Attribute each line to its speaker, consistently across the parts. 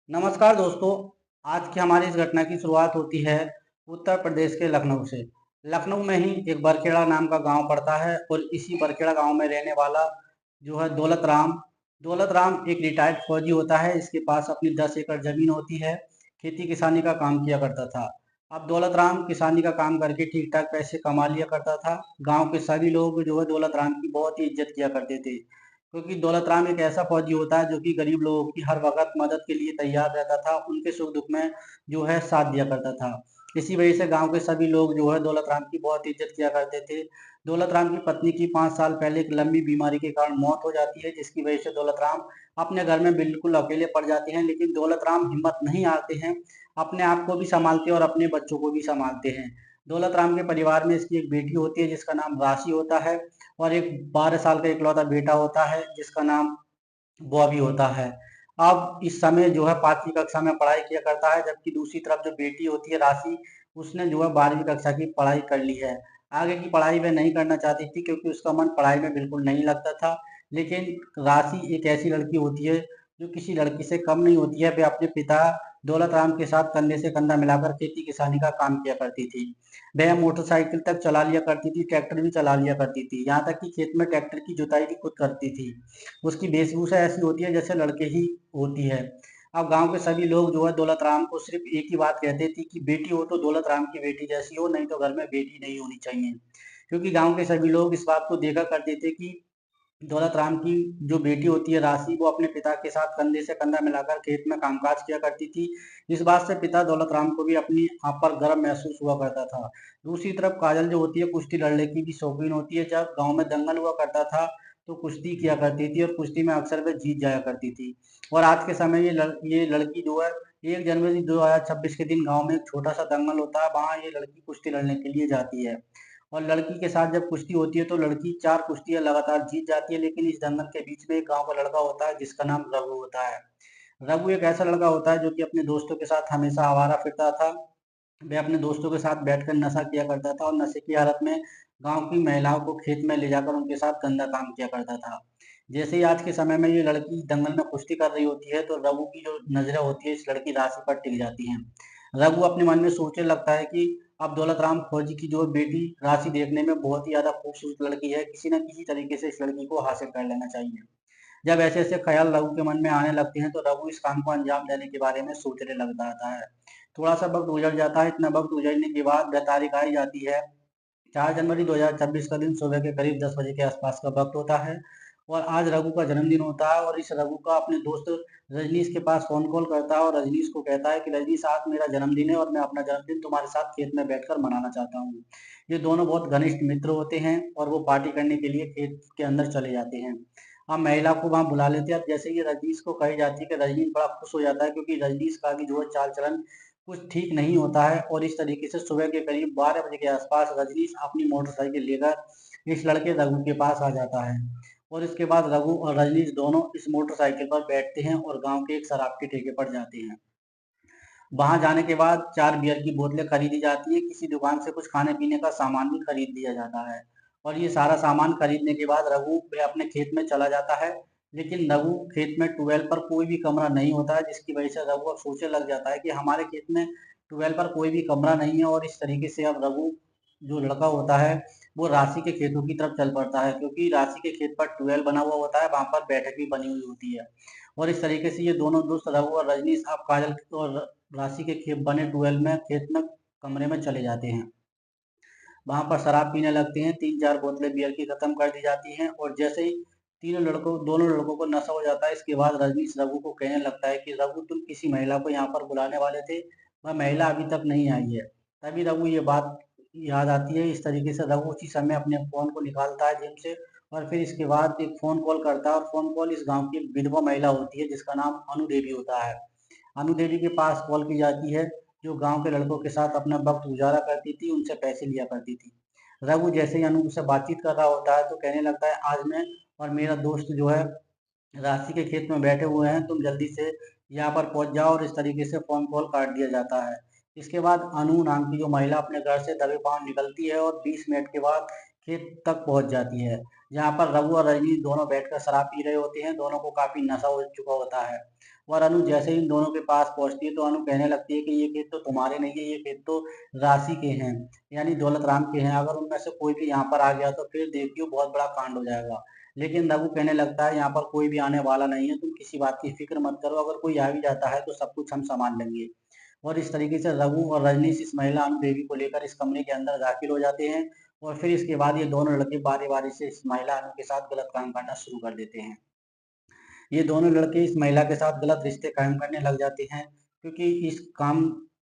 Speaker 1: नमस्कार दोस्तों। आज की हमारी इस घटना की शुरुआत होती है उत्तर प्रदेश के लखनऊ से। लखनऊ में ही एक बरखेड़ा नाम का गांव पड़ता है और इसी बरखेड़ा गांव में रहने वाला जो है दौलत राम एक रिटायर्ड फौजी होता है। इसके पास अपनी 10 एकड़ जमीन होती है। खेती किसानी का काम किया करता था। अब दौलत राम किसानी का काम करके ठीक ठाक पैसे कमा लिया करता था। गांव के सभी लोग जो है दौलत राम की बहुत ही इज्जत किया करते थे, क्योंकि दौलत राम एक ऐसा फौजी होता है जो कि गरीब लोगों की हर वक्त मदद के लिए तैयार रहता था, उनके सुख दुख में जो है साथ दिया करता था। इसी वजह से गांव के सभी लोग जो है दौलत राम की बहुत इज्जत किया करते थे। दौलत राम की पत्नी की 5 साल पहले एक लंबी बीमारी के कारण मौत हो जाती है, जिसकी वजह से दौलत राम अपने घर में बिल्कुल अकेले पड़ जाते हैं। लेकिन दौलत राम हिम्मत नहीं हारते हैं, अपने आप को भी संभालते हैं और अपने बच्चों को भी संभालते हैं। दौलत राम के परिवार में इसकी एक बेटी होती है जिसका नाम राशि होता है, और एक 12 साल का इकलौता बेटा होता है जिसका नाम बॉबी होता है। अब इस समय जो है 5वीं कक्षा में पढ़ाई किया करता है, जबकि दूसरी तरफ जो बेटी होती है राशि, उसने जो है 12वीं कक्षा की पढ़ाई कर ली है। आगे की पढ़ाई वह नहीं करना चाहती थी क्योंकि उसका मन पढ़ाई में बिल्कुल नहीं लगता था। लेकिन राशि एक ऐसी लड़की होती है जो किसी लड़की से कम नहीं होती है। वह अपने पिता दौलत राम के साथ कंधे से कंधा मिलाकर खेती किसानी का काम किया करती थी। वह मोटरसाइकिल तक चला लिया करती थी, ट्रैक्टर भी चला लिया करती थी, यहाँ तक कि खेत में ट्रैक्टर की जुताई भी खुद करती थी। उसकी वेशभूषा ऐसी होती है जैसे लड़के ही होती है। अब गांव के सभी लोग जो है दौलत राम को सिर्फ एक ही बात कहते थे कि बेटी हो तो दौलत राम की बेटी जैसी हो, नहीं तो घर में बेटी नहीं होनी चाहिए। क्योंकि गांव के सभी लोग इस बात को देखा करते थे कि दौलत राम की जो बेटी होती है राशि, वो अपने पिता के साथ कंधे से कंधा मिलाकर खेत में कामकाज किया करती थी। इस बात से पिता दौलत राम को भी अपनी आप पर गर्व महसूस हुआ करता था। दूसरी तरफ काजल जो होती है कुश्ती लड़ने की भी शौकीन होती है। जब गांव में दंगल हुआ करता था तो कुश्ती किया करती थी और कुश्ती में अक्सर वह जीत जाया करती थी। और आज के समय ये लड़की जो है 1 जनवरी 2026 के दिन गांव में एक छोटा सा दंगल होता है, वहां ये लड़की कुश्ती लड़ने के लिए जाती है। और लड़की के साथ जब कुश्ती होती है तो लड़की 4 कुश्तियां लगातार जीत जाती है। लेकिन इस दंगल के बीच में एक गांव का लड़का होता है जिसका नाम रघु होता है। रघु एक ऐसा लड़का होता है जो कि अपने दोस्तों के साथ हमेशा आवारा फिरता था। वह अपने दोस्तों के साथ बैठकर नशा किया करता था और नशे की हालत में गांव की महिलाओं को खेत में ले जाकर उनके साथ गंदा काम किया करता था। जैसे ही आज के समय में ये लड़की दंगल में कुश्ती कर रही होती है तो रघु की जो नजरें होती है इस लड़की राशि पर टिक जाती हैं। रघु अपने मन में सोचने लगता है कि अब दौलत राम फौजी की जो बेटी राशि देखने में बहुत ही ज्यादा खूबसूरत लड़की है, किसी न किसी तरीके से इस लड़की को हासिल कर लेना चाहिए। जब ऐसे ऐसे ख्याल रघु के मन में आने लगते हैं तो रघु इस काम को अंजाम देने के बारे में सोचने लग जाता है। थोड़ा सा वक्त गुजर जाता है। इतना वक्त गुजरने के बाद वह तारीख आई जाती है 4 जनवरी 2026 का दिन। सुबह के करीब 10 बजे के आसपास का वक्त होता है और आज रघु का जन्मदिन होता है। और इस रघु का अपने दोस्त रजनीश के पास फोन कॉल करता है और रजनीश को कहता है कि रजनीश, आज मेरा जन्मदिन है और मैं अपना जन्मदिन तुम्हारे साथ खेत में बैठकर मनाना चाहता हूँ। ये दोनों बहुत घनिष्ठ मित्र होते हैं और वो पार्टी करने के लिए खेत के अंदर चले जाते हैं। हम महिला को वहां बुला लेते हैं। अब जैसे ये रजनीश को कही जाती है कि रजनीश बड़ा खुश हो जाता है, क्योंकि रजनीश का भी जो है चाल चलन कुछ ठीक नहीं होता है। और इस तरीके से सुबह के करीब 12 बजे के आसपास रजनीश अपनी मोटरसाइकिल लेकर इस लड़के रघु के पास आ जाता है। और इसके बाद रघु और रजनीश दोनों इस मोटरसाइकिल पर बैठते हैं और गांव के एक शराब के ठेके पर जाते हैं। वहां जाने के बाद 4 बियर की बोतलें खरीदी जाती है। किसी दुकान से कुछ खाने पीने का सामान भी खरीद लिया जाता है। और ये सारा सामान खरीदने के बाद रघु वे अपने खेत में चला जाता है। लेकिन रघु खेत में ट्यूबवेल पर कोई भी कमरा नहीं होता है, जिसकी वजह से रघु अब सोचने लग जाता है कि हमारे खेत में ट्यूबवेल पर कोई भी कमरा नहीं है। और इस तरीके से अब रघु जो लड़का होता है वो राशि के खेतों की तरफ चल पड़ता है, क्योंकि राशि के खेत पर ट्यूबवेल बना हुआ होता है, वहां पर बैठक भी बनी हुई होती है। और इस तरीके से ये दोनों दोस्त रघु और रजनीश अब काजल और राशि के खेत बने ट्वेल्व में खेत में कमरे में चले जाते हैं। वहां पर शराब पीने लगते हैं। 3-4 बोतलें बियर की खत्म कर दी जाती हैं और जैसे ही दोनों लड़कों को नशा हो जाता है, इसके बाद रजनीश रघु को कहने लगता है कि रघु, तुम किसी महिला को यहाँ पर बुलाने वाले थे, वह महिला अभी तक नहीं आई है। तभी रघु ये बात याद आती है। इस तरीके से रघु उसी समय अपने फोन को निकालता है जेब से और फिर इसके बाद एक फोन कॉल करता है। और फोन कॉल इस गांव की विधवा महिला होती है जिसका नाम अनु देवी होता है। अनु देवी के पास कॉल की जाती है, जो गांव के लड़कों के साथ अपना वक्त गुजारा करती थी, उनसे पैसे लिया करती थी। रघु जैसे ही अनु से बातचीत कर रहा होता है तो कहने लगता है, आज मैं और मेरा दोस्त जो है राशि के खेत में बैठे हुए हैं, तुम जल्दी से यहाँ पर पहुंच जाओ। और इस तरीके से फोन कॉल काट दिया जाता है। इसके बाद अनु नाम की जो महिला अपने घर से दबे पांव निकलती है और 20 मिनट के बाद खेत तक पहुंच जाती है, जहाँ पर रघु और रजनी दोनों बैठकर शराब पी रहे होते हैं। दोनों को काफी नशा हो चुका होता है। और अनु जैसे ही इन दोनों के पास पहुंचती है तो अनु कहने लगती है कि ये खेत तो तुम्हारे नहीं है, ये खेत तो राशि के हैं, यानी दौलत राम के हैं। अगर उनमें से कोई भी यहाँ पर आ गया तो फिर देखियो बहुत बड़ा कांड हो जाएगा। लेकिन रघु कहने लगता है यहाँ पर कोई भी आने वाला नहीं है, तुम किसी बात की फिक्र मत करो, अगर कोई आ भी जाता है तो सब कुछ हम संभाल लेंगे। और इस तरीके से रघु और रजनीश इस महिला अनु देवी को लेकर इस कमरे के अंदर दाखिल हो जाते हैं। और फिर इसके बाद ये दोनों लड़के बारी बारी से इस महिला अनु के साथ गलत काम करना शुरू कर देते हैं। ये दोनों लड़के इस महिला के साथ गलत रिश्ते कायम करने लग जाते हैं, क्योंकि इस काम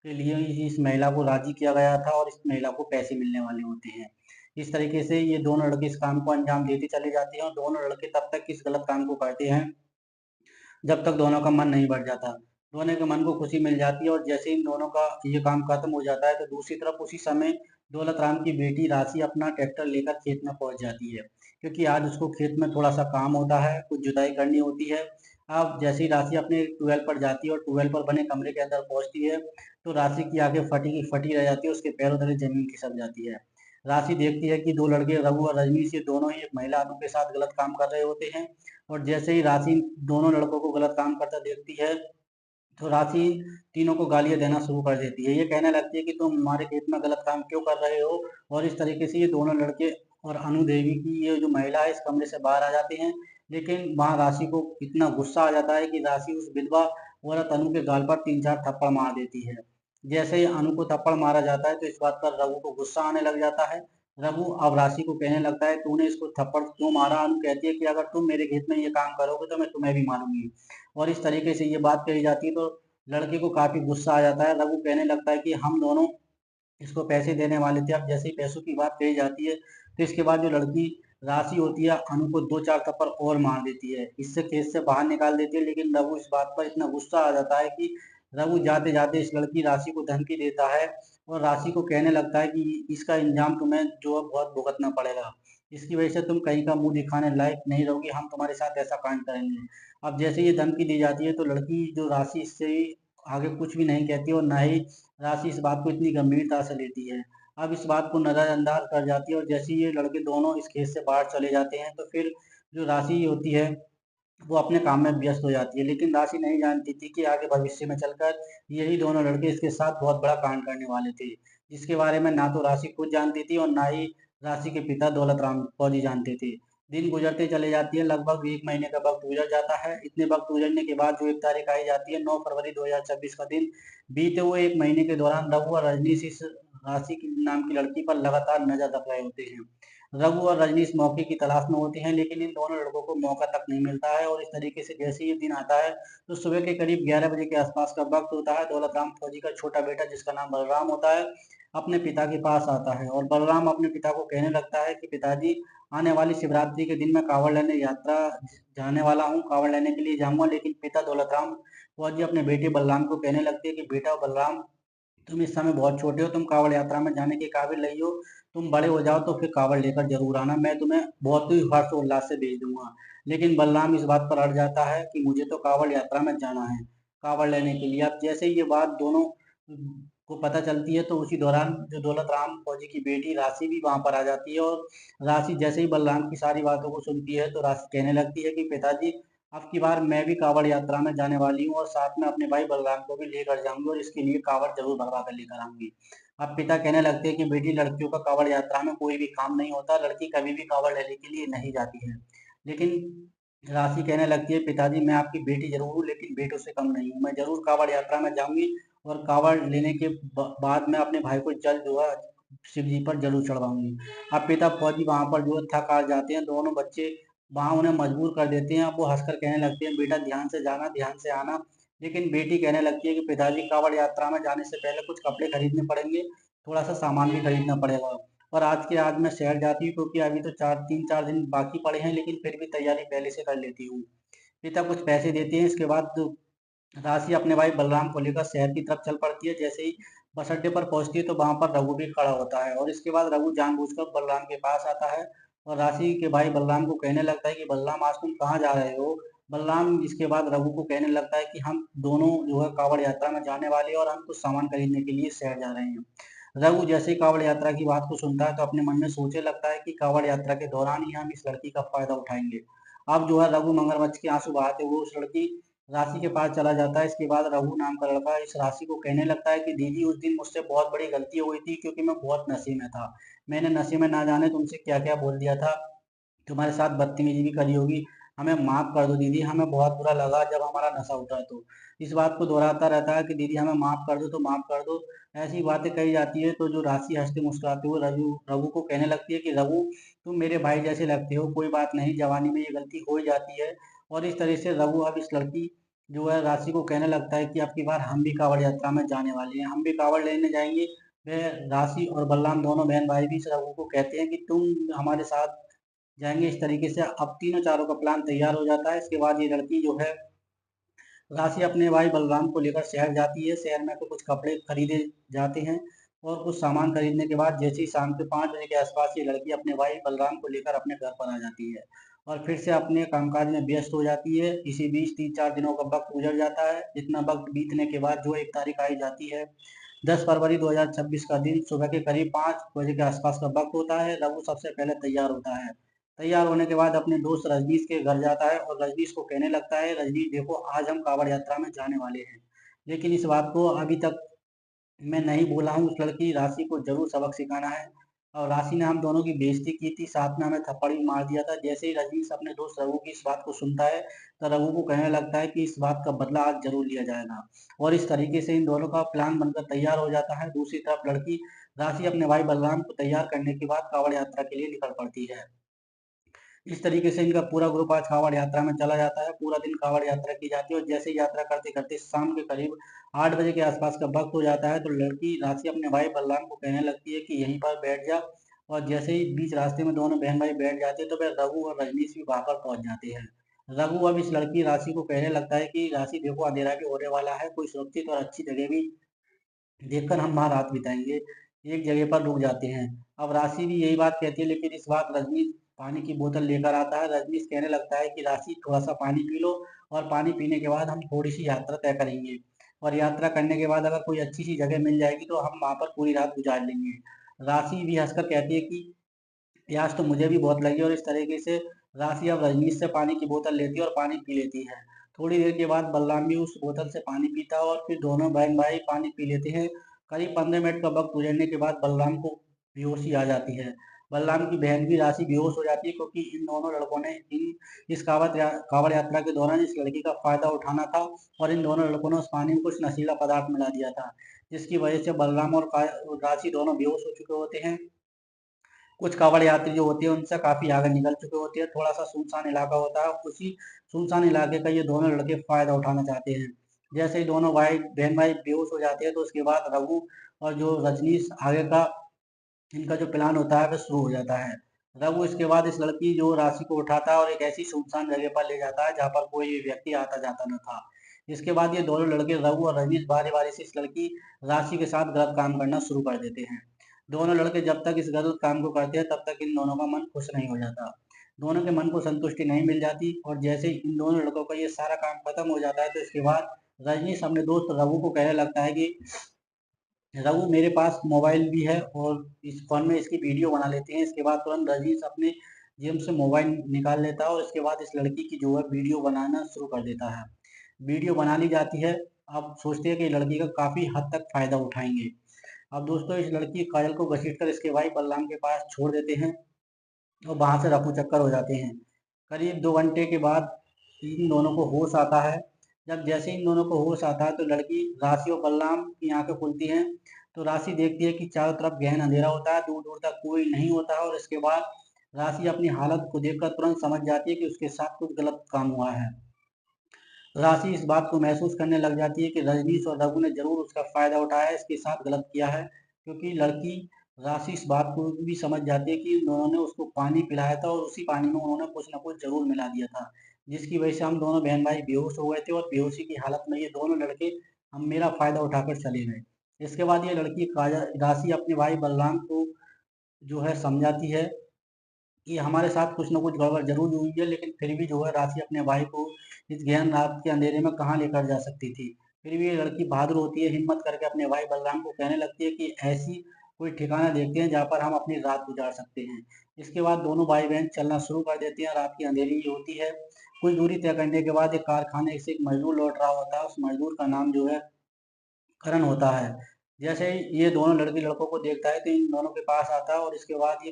Speaker 1: के लिए इस महिला को राजी किया गया था और इस महिला को पैसे मिलने वाले होते हैं। इस तरीके से ये दोनों लड़के इस काम को अंजाम देते चले जाते हैं और दोनों लड़के तब तक इस गलत काम को करते हैं जब तक दोनों का मन नहीं बढ़ जाता। दोनों के मन को खुशी मिल जाती है और जैसे ही इन दोनों का ये काम खत्म हो जाता है तो दूसरी तरफ उसी समय दौलत राम की बेटी राशि अपना ट्रैक्टर लेकर खेत में पहुंच जाती है, क्योंकि आज उसको खेत में थोड़ा सा काम होता है, कुछ जुताई करनी होती है। अब जैसे ही राशि अपने ट्यूबवेल पर जाती है और ट्यूबवेल पर बने कमरे के अंदर पहुंचती है तो राशि की आंखें फटी की फटी रह जाती है, उसके पैरों तले जमीन खिसक जाती है। राशि देखती है कि दो लड़के रघु और रजनीश ये दोनों ही एक महिला अनु के साथ गलत काम कर रहे होते हैं। और जैसे ही राशि दोनों लड़कों को गलत काम करता देखती है तो राशि तीनों को गालियां देना शुरू कर देती है। ये कहने लगती है कि तुम हमारे खेत में गलत काम क्यों कर रहे हो। और इस तरीके से ये दोनों लड़के और अनु देवी की ये जो महिला है इस कमरे से बाहर आ जाते हैं। लेकिन वहां राशि को इतना गुस्सा आ जाता है कि राशि उस विधवा औरत अनु के गाल पर 3-4 थप्पड़ मार देती है। जैसे ही अनु को थप्पड़ मारा जाता है तो इस बात पर रघु को गुस्सा आने लग जाता है। रघु अब राशि को कहने लगता है तूने इसको थप्पड़ क्यों मारा। अनु कहती है कि अगर तुम मेरे खेत में ये काम करोगे तो मैं तुम्हें भी मारूंगी। और इस तरीके से ये बात कही जाती है तो लड़के को काफी गुस्सा आ जाता है। रघु कहने लगता है कि हम दोनों इसको पैसे देने वाले थे। अब जैसे ही पैसों की बात कही जाती है तो इसके बाद जो लड़की राशि होती है अनु को 2-4 थप्पड़ और मार देती है, इससे खेत से बाहर निकाल देती है। लेकिन रघु इस बात पर इतना गुस्सा आ जाता है कि रघु जाते जाते इस लड़की राशि को धमकी देता है और राशि को कहने लगता है कि इसका इंजाम तुम्हें जो है बहुत भुगतना पड़ेगा, इसकी वजह से तुम कहीं का मुंह दिखाने लायक नहीं रहोगी, हम तुम्हारे साथ ऐसा कांड करेंगे। अब जैसे ये धमकी दी जाती है तो लड़की जो राशि इससे आगे कुछ भी नहीं कहती और ना ही राशि इस बात को इतनी गंभीरता से लेती है। अब इस बात को नज़रअंदाज कर जाती है और जैसे ही ये लड़के दोनों इस खेत से बाहर चले जाते हैं तो फिर जो राशि होती है वो अपने काम में व्यस्त हो जाती है। लेकिन राशि नहीं जानती थी कि आगे भविष्य में चलकर यही दोनों लड़के इसके साथ बहुत बड़ा कांड करने वाले थे, जिसके बारे में ना तो राशि खुद जानती थी और ना ही राशि के पिता दौलत राम फौजी जानते थे। दिन गुजरते चले जाती है, लगभग 1 महीने का वक्त गुजर जाता है। इतने वक्त गुजरने के बाद जो एक तारीख आई जाती है 9 फरवरी 2026 का दिन। बीते हुए 1 महीने के दौरान रघु और रजनीश इस राशि की नाम की लड़की पर लगातार नजर रख रहे होते हैं। रघु और रजनीश मौके की तलाश में होते हैं लेकिन इन दोनों लड़कों को मौका तक नहीं मिलता है। और इस तरीके से जैसे ही दिन आता है तो सुबह के करीब 11 बजे के आसपास का वक्त होता है। दौलत राम फौजी का छोटा बेटा जिसका नाम बलराम होता है अपने पिता के पास आता है और बलराम अपने पिता को कहने लगता है कि पिताजी, आने वाली शिवरात्रि के दिन मैं कांवड़ लेने यात्रा जाने वाला हूँ, कांवड़ लेने के लिए जाऊंगा। लेकिन पिता दौलत राम फौजी अपने बेटे बलराम को कहने लगते हैं कि बेटा बलराम, तुम इस समय बहुत छोटे हो, तुम कांवड़ यात्रा में जाने के काबिल नहीं हो। तुम बड़े हो जाओ तो फिर कांवड़ लेकर जरूर आना, मैं तुम्हें बहुत ही हर्ष उल्लास से भेज दूंगा। लेकिन बलराम इस बात पर अड़ जाता है कि मुझे तो कांवड़ यात्रा में जाना है, कांवड़ लेने के लिए। अब जैसे ही ये बात दोनों को पता चलती है तो उसी दौरान जो दौलत राम फौजी की बेटी राशि भी वहां पर आ जाती है। और राशि जैसे ही बलराम की सारी बातों को सुनती है तो राशि कहने लगती है कि पिताजी, अब की बार मैं भी कांवड़ यात्रा में जाने वाली हूँ और साथ में अपने भाई बलराम को भी लेकर जाऊंगी और इसके लिए कांवड़ जरूर भरवा कर लेकर आऊंगी। अब पिता कहने लगते हैं कि बेटी, लड़कियों का कांवड़ यात्रा में कोई भी काम नहीं होता, लड़की कभी भी कांवड़ लेने के लिए नहीं जाती है। लेकिन राशि कहने लगती है पिताजी, मैं आपकी बेटी जरूर हूँ लेकिन बेटों से कम नहीं हूँ, मैं जरूर कांवड़ यात्रा में जाऊंगी और कांवड़ लेने के बाद में अपने भाई को जल जो है शिव जी पर जरूर चढ़वाऊंगी। अब पिता फौजी वहां पर जो है थक हार जाते हैं, दोनों बच्चे वहां उन्हें मजबूर कर देते हैं। अब वो हंसकर कहने लगते हैं बेटा ध्यान से जाना, ध्यान से आना। लेकिन बेटी कहने लगती है कि पिताजी, कांवड़ यात्रा में जाने से पहले कुछ कपड़े खरीदने पड़ेंगे, थोड़ा सा सामान भी खरीदना पड़ेगा। और आज के आज मैं शहर जाती हूँ क्योंकि अभी तो 3-4 दिन बाकी पड़े हैं, लेकिन फिर भी तैयारी पहले से कर लेती हूँ। पिता कुछ पैसे देते हैं। इसके बाद राशि अपने भाई बलराम को लेकर शहर की तरफ चल पड़ती है। जैसे ही बस अड्डे पर पहुंचती है तो वहां पर रघु भी खड़ा होता है और इसके बाद रघु जानबूझकर बलराम के पास आता है और राशि के भाई बलराम को कहने लगता है कि बलराम, आज तुम कहाँ जा रहे हो। बलराम इसके बाद रघु को कहने लगता है कि हम दोनों जो है कांवड़ यात्रा में जाने वाले हैं और हम कुछ सामान खरीदने के लिए शहर जा रहे हैं। रघु जैसे ही कांवड़ यात्रा की बात को सुनता है तो अपने मन में सोचने लगता है कि कांवड़ यात्रा के दौरान ही हम इस लड़की का फायदा उठाएंगे। अब जो है रघु मगरमच्छ के आंसू बहाते हुए उस लड़की राशि के पास चला जाता है। इसके बाद रघु नाम का लड़का इस राशि को कहने लगता है कि दीदी उस दिन मुझसे बहुत बड़ी गलती हो गई थी, क्योंकि मैं बहुत नशे में था। मैंने नशे में ना जाने तुमसे क्या क्या बोल दिया था, तुम्हारे साथ बदतमीजी भी करी होगी। हमें माफ कर दो दीदी, हमें बहुत बुरा लगा जब हमारा नशा उठा। तो इस बात को दोहराता रहता है कि दीदी हमें माफ कर दो, तो माफ कर दो। ऐसी बातें कही जाती है। तो जो राशि हंसते मुस्कुराते हुए रघु रघु को कहने लगती है कि रघु, तुम मेरे भाई जैसे लगते हो, कोई बात नहीं, जवानी में ये गलती हो ही जाती है। और इस तरह से रघु अब इस लड़की जो है राशि को कहने लगता है कि अब की बार हम भी कांवड़ यात्रा में जाने वाले हैं, हम भी कांवड़ लेने जाएंगे। वह राशि और बलराम दोनों बहन भाई भी इस रघु को कहते हैं कि तुम हमारे साथ जाएंगे। इस तरीके से अब तीनों चारों का प्लान तैयार हो जाता है। इसके बाद ये लड़की जो है राशि अपने भाई बलराम को लेकर शहर जाती है। शहर में तो कुछ कपड़े खरीदे जाते हैं, और कुछ सामान खरीदने के बाद जैसे ही शाम के 5 बजे के आसपास ये लड़की अपने भाई बलराम को लेकर अपने घर पर आ जाती है, और फिर से अपने कामकाज में व्यस्त हो जाती है। इसी बीच 3-4 दिनों का वक्त गुजर जाता है। इतना वक्त बीतने के बाद जो एक तारीख आई जाती है, 10 फरवरी 2026 का दिन, सुबह के करीब 5 बजे के आसपास का वक्त होता है। रघु सबसे पहले तैयार होता है। तैयार होने के बाद अपने दोस्त रजनीश के घर जाता है और रजनीश को कहने लगता है, रजनीश देखो, आज हम कांवड़ यात्रा में जाने वाले हैं, लेकिन इस बात को अभी तक मैं नहीं बोला हूँ। उस लड़की राशि को जरूर सबक सिखाना है। और राशि ने हम दोनों की बेइज्जती की थी, साथ में हमें थप्पड़ भी मार दिया था। जैसे ही रजनीश अपने दोस्त रघु की इस बात को सुनता है, तो रघु को कहने लगता है कि इस बात का बदला आज जरूर लिया जाएगा। और इस तरीके से इन दोनों का प्लान बनकर तैयार हो जाता है। दूसरी तरफ लड़की राशि अपने भाई बलराम को तैयार करने के बाद कांवड़ यात्रा के लिए निकल पड़ती है। इस तरीके से इनका पूरा ग्रुप आज कांवड़ यात्रा में चला जाता है। पूरा दिन कांवड़ यात्रा की जाती है, और जैसे ही यात्रा करते करते शाम के करीब 8 बजे के आसपास का वक्त हो जाता है, तो लड़की राशि अपने भाई बलराम को कहने लगती है कि यहीं पर बैठ जा। और जैसे ही बीच रास्ते में दोनों बहन भाई बैठ जाते हैं, तो फिर रघु और रजनीश भी वहां पर पहुंच जाते हैं। रघु अब इस लड़की राशि को कहने लगता है कि राशि देखो, अंधेरा भी होने वाला है, कोई सुरक्षित और अच्छी जगह भी देखकर हम वहाँ रात बिताएंगे। एक जगह पर रुक जाते हैं। अब राशि भी यही बात कहती है, लेकिन इस बार रजनीश पानी की बोतल लेकर आता है। रजनीश कहने लगता है कि राशि थोड़ा सा पानी पी लो, और पानी पीने के बाद हम थोड़ी सी यात्रा तय करेंगे। और यात्रा करने के बाद अगर कोई अच्छी सी जगह मिल जाएगी, तो हम वहाँ पर पूरी रात गुजार लेंगे। राशि भी हंसकर कहती है कि प्यास तो मुझे भी बहुत लगी। और इस तरीके से राशि अब रजनीश से पानी की बोतल लेती है और पानी पी लेती है। थोड़ी देर के बाद बलराम भी उस बोतल से पानी पीता है, और फिर दोनों बहन भाई पानी पी लेते हैं। करीब 15 मिनट का वक्त गुजरने के बाद बलराम को बेहोशी आ जाती है। बलराम की बहन भी राशि बेहोश हो जाती है, क्योंकि इन दोनों लड़कों ने इस कांवड़ यात्रा के दौरान इस लड़की का फायदा उठाना था। और इन दोनों लड़कों ने उस पानी में कुछ नशीला पदार्थ मिला दिया था, जिसकी वजह से बलराम और राशि दोनों बेहोश हो चुके होते हैं। कुछ कांवड़ यात्री जो होते हैं उनसे काफी आगे निकल चुके होते हैं। थोड़ा सा सुनसान इलाका होता है, उसी सुनसान इलाके का ये दोनों लड़के फायदा उठाना चाहते हैं। जैसे ही दोनों भाई बहन भाई बेहोश हो जाते हैं, तो उसके बाद रघु और जो रजनीश आगे का इनका जो प्लान होता है वह शुरू हो जाता है। रघु इसके बाद इस लड़की जो राशि को उठाता है और एक ऐसी सुनसान जगह पर ले जाता है जहाँ पर कोई भी व्यक्ति आता जाता न था। इसके बाद ये दोनों लड़के रघु और रजनीश बारी बारी से इस लड़की राशि के साथ गलत काम करना शुरू कर देते हैं। दोनों लड़के जब तक इस गलत काम को करते हैं, तब तक इन दोनों का मन खुश नहीं हो जाता। दोनों के मन को संतुष्टि नहीं मिल जाती, और जैसे ही इन दोनों लड़कों का ये सारा काम खत्म हो जाता है, तो इसके बाद रजनीश अपने दोस्त रघु को कहने लगता है कि रघु, मेरे पास मोबाइल भी है, और इस फोन में इसकी वीडियो बना लेते हैं। इसके बाद तुरंत रजनीश अपने जेब से मोबाइल निकाल लेता है, और इसके बाद इस लड़की की जो है वीडियो बनाना शुरू कर देता है। वीडियो बना ली जाती है। अब सोचते हैं कि लड़की का काफी हद तक फायदा उठाएंगे। अब दोस्तों, इस लड़की काजल को घसीटकर इसके भाई बलराम के पास छोड़ देते हैं, और वहां से रफू चक्कर हो जाते हैं। करीब 2 घंटे के बाद इन दोनों को होश आता है। जब जैसे इन दोनों को होश आता है, तो लड़की राशि और बलराम की आंखें खुलती हैं। तो राशि देखती है कि चारों तरफ गहन अंधेरा होता है, दूर दूर तक कोई नहीं होता है। और इसके बाद राशि अपनी हालत को देखकर तुरंत समझ जाती है कि उसके साथ कुछ गलत काम हुआ है। राशि इस बात को महसूस करने लग जाती है कि रजनीश और रघु ने जरूर उसका फायदा उठाया है, इसके साथ गलत किया है। क्योंकि लड़की राशि इस बात को भी समझ जाती है कि इन दोनों ने उसको पानी पिलाया था, और उसी पानी में उन्होंने कुछ न कुछ जरूर मिला दिया था, जिसकी वजह से हम दोनों बहन भाई बेहोश हो गए थे। और बेहोशी की हालत में ये दोनों लड़के हम मेरा फायदा उठाकर चले गए। इसके बाद ये लड़की राशि अपने भाई बलराम को जो है समझाती है कि हमारे साथ कुछ न कुछ गड़बड़ जरूर हुई है, लेकिन फिर भी जो है राशि अपने भाई को इस गहन रात के अंधेरे में कहाँ लेकर जा सकती थी। फिर भी ये लड़की बहादुर होती है, हिम्मत करके अपने भाई बलराम को कहने लगती है कि ऐसी कोई ठिकाना देखते हैं जहाँ पर हम अपनी रात गुजार सकते हैं। इसके बाद दोनों भाई बहन चलना शुरू कर देते हैं। रात की अंधेरी होती है। कुछ दूरी तय करने के बाद एक कारखाने से एक मजदूर लौट रहा होता है। उस मजदूर का नाम जो है करण होता है। जैसे ही ये दोनों लड़की लड़कों को देखता है तो इन दोनों के पास आता है और इसके बाद ये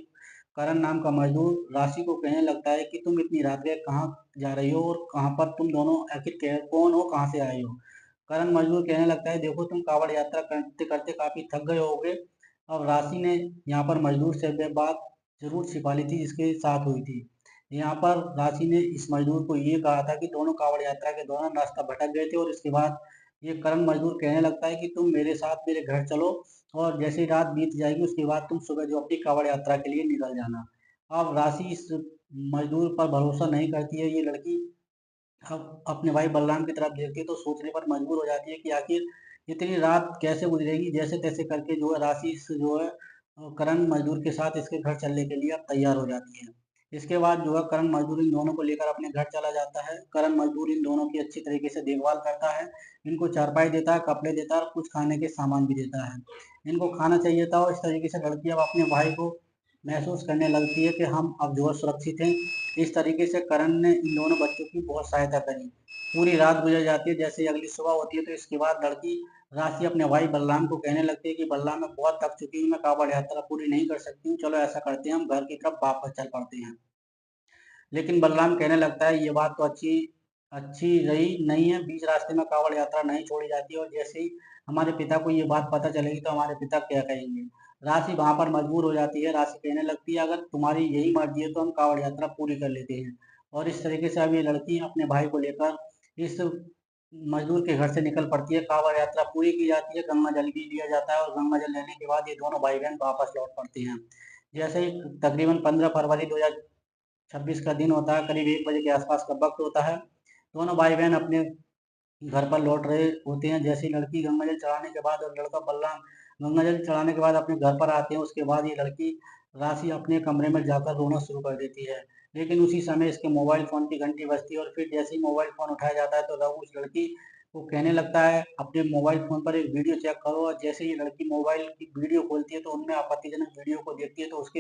Speaker 1: करण नाम का मजदूर राशि को कहने लगता है कि तुम इतनी रात के कहाँ जा रही हो और कहाँ पर तुम दोनों आखिर कौन हो, कहाँ से आए हो। करण मजदूर कहने लगता है, देखो तुम कावड़ यात्रा करते करते काफी थक गए होगे। अब राशि ने यहाँ पर मजदूर से वे बात जरूर छिपा ली थी जिसके साथ हुई थी। यहाँ पर राशि ने इस मजदूर को ये कहा था कि दोनों कावड़ यात्रा के दौरान रास्ता भटक गए थे और इसके बाद ये करण मजदूर कहने लगता है कि तुम मेरे साथ मेरे घर चलो और जैसे ही रात बीत जाएगी उसके बाद तुम सुबह जो अपनी कावड़ यात्रा के लिए निकल जाना। अब राशि इस मजदूर पर भरोसा नहीं करती है। ये लड़की अब अपने भाई बलराम की तरफ देखती है तो सोचने पर मजबूर हो जाती है कि आखिर इतनी रात कैसे गुजरेगी। जैसे तैसे करके जो है राशि जो है करण मजदूर के साथ इसके घर चलने के लिए अब तैयार हो जाती है। इसके बाद जो है करण मजदूर इन दोनों को लेकर अपने घर चला जाता है। करण मजदूर इन दोनों की अच्छी तरीके से देखभाल करता है, इनको चारपाई देता है, कपड़े देता है और कुछ खाने के सामान भी देता है। इनको खाना चाहिए था और इस तरीके से लड़की अब अपने भाई को महसूस करने लगती है कि हम अब जो है सुरक्षित हैं। इस तरीके से करण ने इन दोनों बच्चों की बहुत सहायता करी। पूरी रात गुजर जाती है। जैसे ही अगली सुबह होती है तो इसके बाद लड़की राशि अपने भाई बलराम को कहने लगती है कि बलराम, मैं बहुत थक चुकी हूँ, मैं कावड़ यात्रा पूरी नहीं कर सकती हूँ, चलो ऐसा करते हैं हम घर की तरफ वापस चल पड़ते हैं। लेकिन बलराम कहने लगता है, ये बात तो अच्छी अच्छी रही नहीं है, बीच रास्ते में कावड़ यात्रा नहीं छोड़ी जाती और जैसे ही हमारे पिता को ये बात पता चलेगी तो हमारे पिता क्या कहेंगे। राशि वहां पर मजबूर हो जाती है। राशि कहने लगती है, अगर तुम्हारी यही मर्जी है तो हम कावड़ यात्रा पूरी कर लेते हैं। और इस तरीके से अब ये लड़की अपने भाई को लेकर इस मजदूर के घर से निकल पड़ती है। कावड़ यात्रा पूरी की जाती है, गंगा जल भी लिया जाता है और गंगा जल लेने के बाद ये दोनों भाई बहन वापस लौट पड़ते हैं। जैसे ही तकरीबन 15 फरवरी 2026 का दिन होता है, करीब 1 बजे के आसपास का वक्त होता है। दोनों भाई बहन अपने घर पर लौट रहे होते हैं। जैसे ही लड़की गंगा जल चढ़ाने के बाद और लड़का बलराम गंगा जल चढ़ाने के बाद अपने घर पर आते हैं, उसके बाद ये लड़की राशि अपने कमरे में जाकर रोना शुरू कर देती है। लेकिन उसी समय इसके मोबाइल फोन की घंटी बजती है और फिर जैसे ही मोबाइल फोन उठाया जाता है तो रघु उस लड़की को कहने लगता है, अपने मोबाइल फोन पर एक वीडियो चेक करो। और जैसे ही लड़की मोबाइल की वीडियो खोलती है तो उनमें आपत्तिजनक वीडियो को देखती है तो उसके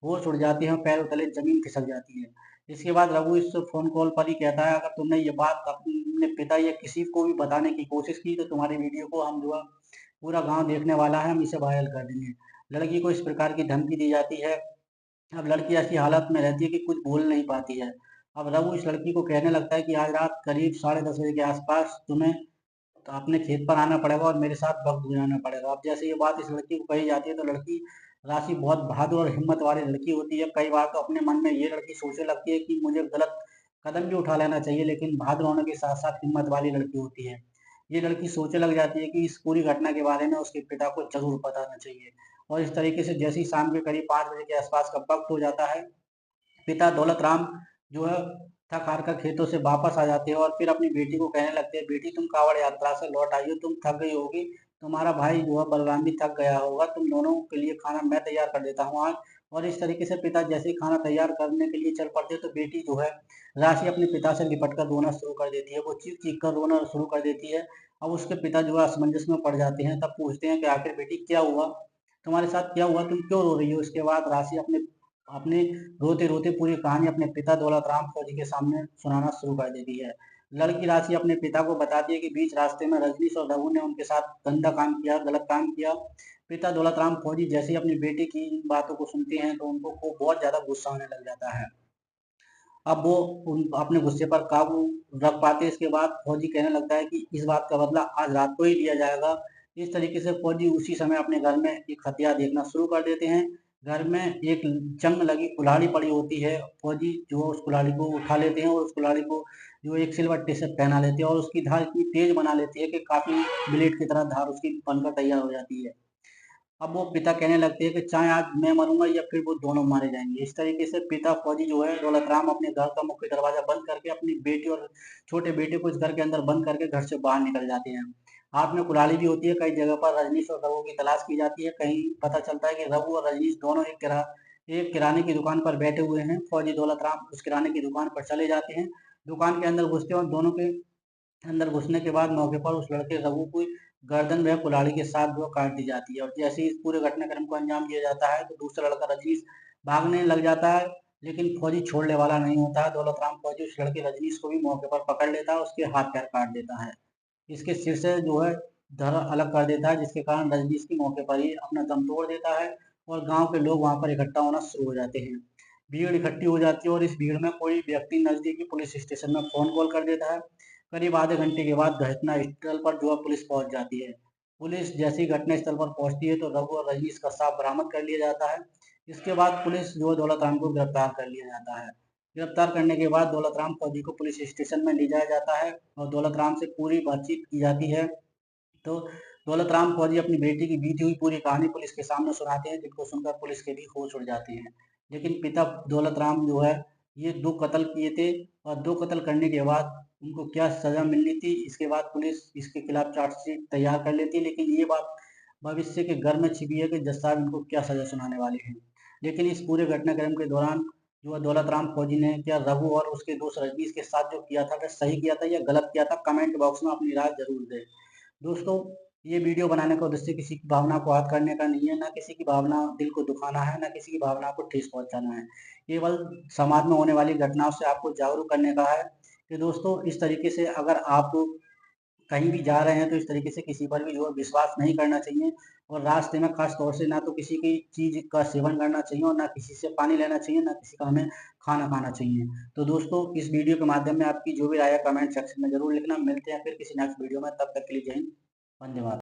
Speaker 1: होश उड़ जाते हैं, पैरों तले जमीन खिसक जाती है। इसके बाद रघु इस फोन कॉल पर ही कहता है, अगर तुमने ये बात अपने पिता या किसी को भी बताने की कोशिश की तो तुम्हारी वीडियो को हम जो है पूरा गांव देखने वाला है, हम इसे वायरल कर देंगे। लड़की को इस प्रकार की धमकी दी जाती है। अब लड़की ऐसी हालत में रहती है कि कुछ बोल नहीं पाती है। अब रघु इस लड़की को कहने लगता है कि आज रात करीब 10:30 बजे के आसपास तुम्हें तो अपने खेत पर आना पड़ेगा और मेरे साथ वक्त गुजारना पड़ेगा। अब जैसे ये बात इस लड़की को कही जाती है तो लड़की राशि बहुत बहादुर और हिम्मत वाली लड़की होती है। कई बार तो अपने मन में ये लड़की सोचने लगती है कि मुझे गलत कदम भी उठा लेना चाहिए, लेकिन बहादुर होने के साथ साथ हिम्मत वाली लड़की होती है। ये लड़की सोचने लग जाती है कि इस पूरी घटना के बारे में उसके पिता को जरूर बताना चाहिए। और इस तरीके से जैसे ही शाम के करीब 5 बजे के आसपास का वक्त हो जाता है, पिता दौलत राम जो है थक हार कर खेतों से वापस आ जाते हैं और फिर अपनी बेटी को कहने लगते हैं, बेटी तुम कावड़ यात्रा से लौट आई हो, तुम थक गई होगी, तुम्हारा भाई जो है बलराम भी थक गया होगा, तुम दोनों के लिए खाना मैं तैयार कर देता हूँ आज। और इस तरीके से पिता जैसे ही खाना तैयार करने के लिए चल पड़ते हैं तो बेटी जो है राशि अपने पिता से लिपट कर रोना शुरू कर देती है। वो चीख चीख कर रोना शुरू कर देती है। अब उसके पिता जो है असमंजस में पड़ जाते हैं। तब पूछते हैं कि आखिर बेटी क्या हुआ, तुम्हारे साथ क्या हुआ, तुम क्यों रो रही हो। इसके बाद राशि अपने अपने रोते रोते पूरी कहानी अपने पिता दौलत राम फौजी के सामने सुनाना शुरू कर देती है। लड़की राशि अपने पिता को बताती है कि बीच रास्ते में रजनीश और रघु ने उनके साथ गंदा काम किया, गलत काम किया। पिता दौलत राम फौजी जैसे ही अपनी बेटी की इन बातों को सुनते हैं तो उनको को बहुत ज्यादा गुस्सा आने लग जाता है। अब वो अपने गुस्से पर काबू रख पाते। इसके बाद फौजी कहने लगता है कि इस बात का बदला आज रात को ही लिया जाएगा। इस तरीके से फौजी उसी समय अपने घर में एक हथियार देखना शुरू कर देते हैं। घर में एक जंग लगी कुल्हाड़ी पड़ी होती है। फौजी जो उस कुल्हाड़ी को उठा लेते हैं और उस कुल्हाड़ी को जो एक सिलवट्टे से पहना लेते हैं और उसकी धार इतनी तेज बना लेते हैं कि काफी ब्लेड की तरह धार उसकी बनकर तैयार हो जाती है। अब वो पिता कहने लगते हैं कि चाहे आज मैं मरूंगा या फिर वो दोनों मारे जाएंगे। इस तरीके से पिता फौजी जो है दौलत राम अपने घर का मुख्य दरवाजा बंद करके अपनी बेटी और छोटे बेटे को इस घर के अंदर बंद करके घर से बाहर निकल जाते हैं। हाथ में कुल्हाड़ी भी होती है। कई जगह पर रजनीश और रघु की तलाश की जाती है। कहीं पता चलता है कि रघु और रजनीश दोनों एक किराने की दुकान पर बैठे हुए हैं। फौजी दौलत राम उस किराने की दुकान पर चले जाते हैं। दुकान के अंदर घुसते हैं और दोनों के अंदर घुसने के बाद मौके पर उस लड़के रघु की गर्दन में कुल्हाड़ी के साथ जो काट दी जाती है और जैसे ही इस पूरे घटनाक्रम को अंजाम दिया जाता है तो दूसरा लड़का रजनीश भागने लग जाता है। लेकिन फौजी छोड़ने वाला नहीं होता है। दौलत राम फौजी उस लड़के रजनीश को भी मौके पर पकड़ लेता है, उसके हाथ पैर काट देता है, इसके सिर से जो है धड़ अलग कर देता है, जिसके कारण रजनीश की मौके पर ही अपना दम तोड़ देता है और गांव के लोग वहां पर इकट्ठा होना शुरू हो जाते हैं। भीड़ इकट्ठी हो जाती है और इस भीड़ में कोई व्यक्ति नजदीकी पुलिस स्टेशन में फोन कॉल कर देता है। करीब आधे घंटे के बाद घटना स्थल पर जो है पुलिस पहुंच जाती है। पुलिस जैसी घटना स्थल पर पहुंचती है तो रघु और रजनीश का शव बरामद कर लिया जाता है। इसके बाद पुलिस जो है दौलत राम को गिरफ्तार कर लिया जाता है। गिरफ्तार करने के बाद दौलत राम फौजी को पुलिस स्टेशन में ले जाया जाता है और दौलत राम से पूरी बातचीत की जाती है। तो दौलत राम फौजी अपनी बेटी की बीती हुई पूरी कहानी पुलिस के सामने सुनाते हैं, जिनको सुनकर पुलिस के भी होश उड़ जाते हैं। लेकिन पिता दौलत राम जो है ये 2 कत्ल किए थे और 2 कत्ल करने के बाद उनको क्या सज़ा मिलनी थी, इसके बाद पुलिस इसके खिलाफ चार्जशीट तैयार कर लेती है। लेकिन ये बात भविष्य के घर में छिपी है कि जज साहब इनको क्या सज़ा सुनाने वाले हैं। लेकिन इस पूरे घटनाक्रम के दौरान जो है दौलत राम फौजी ने क्या रघु और उसके दोस्त रजनीश के साथ जो किया था वह सही किया था या गलत किया था, कमेंट बॉक्स में अपनी राय जरूर दें। दोस्तों, ये वीडियो बनाने का उद्देश्य किसी की भावना को आहत करने का नहीं है, ना किसी की भावना दिल को दुखाना है, ना किसी की भावना को ठेस पहुंचाना है। केवल समाज में होने वाली घटनाओं से आपको जागरूक करने का है कि दोस्तों इस तरीके से अगर आप कहीं भी जा रहे हैं तो इस तरीके से किसी पर भी जो है विश्वास नहीं करना चाहिए और रास्ते में खास तौर से ना तो किसी की चीज का सेवन करना चाहिए और ना किसी से पानी लेना चाहिए, ना किसी का हमें खाना खाना चाहिए। तो दोस्तों इस वीडियो के माध्यम में आपकी जो भी राय है कमेंट सेक्शन में जरूर लिखना। मिलते हैं फिर किसी नेक्स्ट वीडियो में, तब तक के लिए जय हिंद, वंदे मातरम।